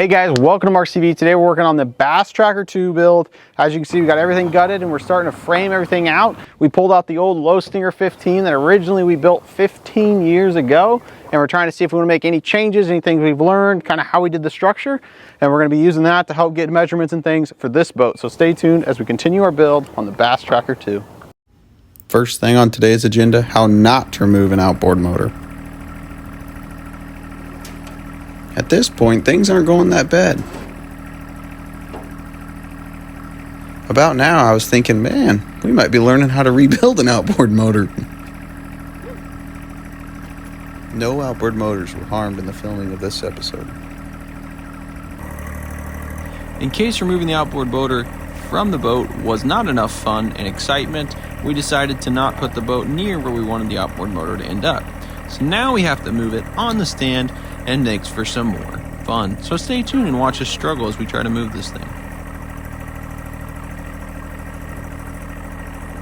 Hey guys, welcome to MarcsTV. Today we're working on the basstracker 2 build. As you can see, we got everything gutted and we're starting to frame everything out. We pulled out the old Low Stinger 15 that originally we built 15 years ago, and we're trying to see if we want to make any changes, anything we've learned, kind of how we did the structure, and we're going to be using that to help get measurements and things for this boat. So stay tuned as we continue our build on the basstracker 2. First thing on today's agenda, how not to remove an outboard motor. At this point, things aren't going that bad. About now, I was thinking, man, we might be learning how to rebuild an outboard motor. No outboard motors were harmed in the filming of this episode. In case removing the outboard motor from the boat was not enough fun and excitement, we decided to not put the boat near where we wanted the outboard motor to end up. So now we have to move it on the stand and makes for some more fun. So stay tuned and watch us struggle as we try to move this thing.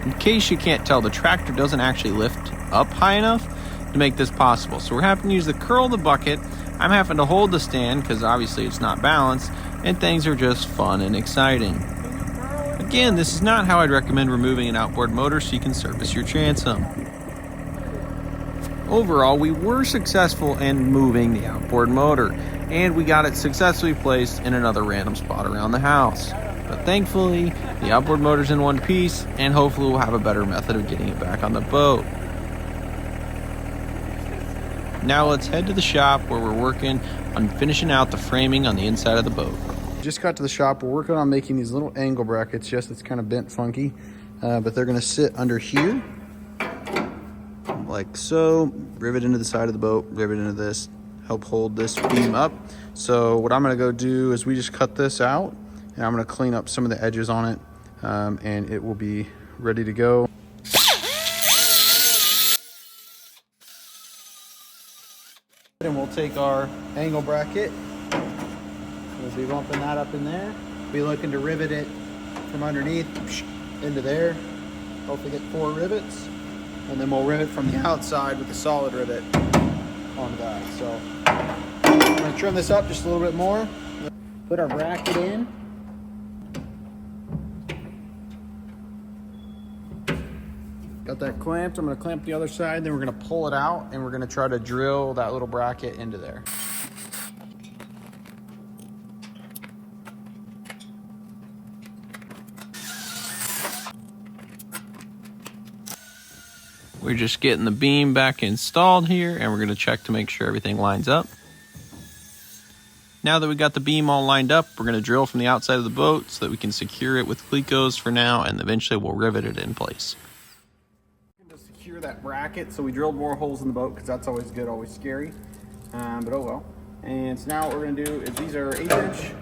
In case you can't tell, the tractor doesn't actually lift up high enough to make this possible. So we're having to use the curl of the bucket. I'm having to hold the stand because obviously it's not balanced, and things are just fun and exciting. Again, this is not how I'd recommend removing an outboard motor so you can service your transom. Overall, we were successful in moving the outboard motor, and we got it successfully placed in another random spot around the house. But thankfully, the outboard motor's in one piece, and hopefully we'll have a better method of getting it back on the boat. Now let's head to the shop where we're working on finishing out the framing on the inside of the boat. Just got to the shop. We're working on making these little angle brackets. Yes, it's kind of bent funky, but they're going to sit under here. Like so, rivet into the side of the boat, rivet into this, help hold this beam up. So what I'm gonna go do is we just cut this out, and I'm gonna clean up some of the edges on it, and it will be ready to go. And we'll take our angle bracket, we'll be bumping that up in there. Be looking to rivet it from underneath into there. Hopefully get 4 rivets. And then we'll rivet from the outside with a solid rivet on that. So I'm going to trim this up just a little bit more. Put our bracket in. Got that clamped. I'm going to clamp the other side. Then we're going to pull it out and we're going to try to drill that little bracket into there. We're just getting the beam back installed here, and we're going to check to make sure everything lines up. Now that we got the beam all lined up, we're going to drill from the outside of the boat so that we can secure it with clecos for now, and eventually we'll rivet it in place. To secure that bracket, so we drilled more holes in the boat because that's always good, always scary, but oh well. And so now what we're going to do is these are 1/8".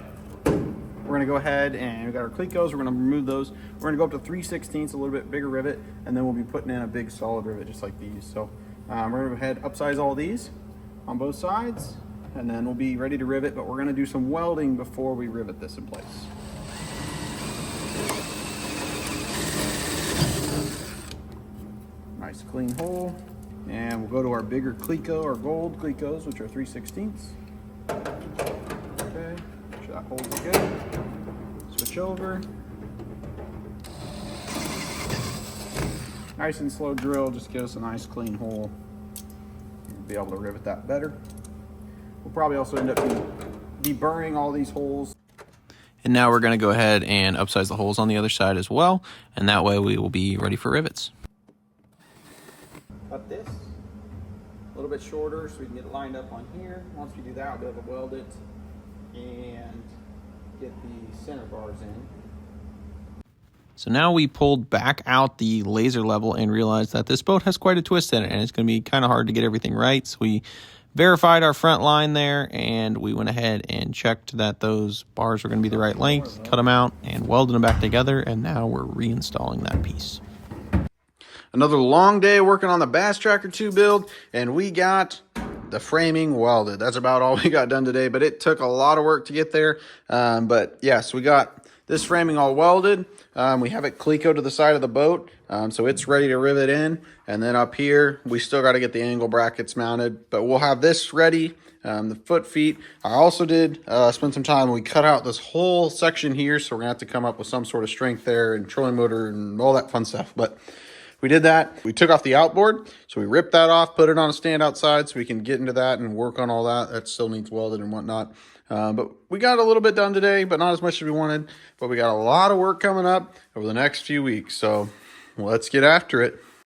We're going to go ahead and we got our clecos. We're going to remove those. We're going to go up to 3/16, a little bit bigger rivet, and then we'll be putting in a big solid rivet just like these. So we're going to go ahead, upsize all these on both sides, and then we'll be ready to rivet, but we're going to do some welding before we rivet this in place. Nice clean hole. And we'll go to our bigger cleco, our gold clecos, which are 3/16. Okay, make sure that holds good. Switch over. Nice and slow drill, just give us a nice clean hole. We'll be able to rivet that better. We'll probably also end up deburring all these holes. And now we're going to go ahead and upsize the holes on the other side as well, and that way we will be ready for rivets. Cut this a little bit shorter so we can get it lined up on here. Once we do that, we'll be able to weld it and get the center bars in. So now we pulled back out the laser level and realized that this boat has quite a twist in it, and it's going to be kind of hard to get everything right. So we verified our front line there, and we went ahead and checked that those bars were going to be the right length, cut them out, and welded them back together, and now we're reinstalling that piece. Another long day working on the basstracker 2 build, and we got the framing welded. That's about all we got done today, but it took a lot of work to get there. But yes, we got this framing all welded. We have it cleco to the side of the boat, so it's ready to rivet in. And then up here, we still got to get the angle brackets mounted, but we'll have this ready the foot feet. I also did spend some time. We cut out this whole section here, so we're gonna have to come up with some sort of strength there and trolling motor and all that fun stuff. But we did that. We took off the outboard, so we ripped that off, put it on a stand outside so we can get into that and work on all that. That still needs welded and whatnot. But we got a little bit done today, but not as much as we wanted. But we got a lot of work coming up over the next few weeks, so let's get after it.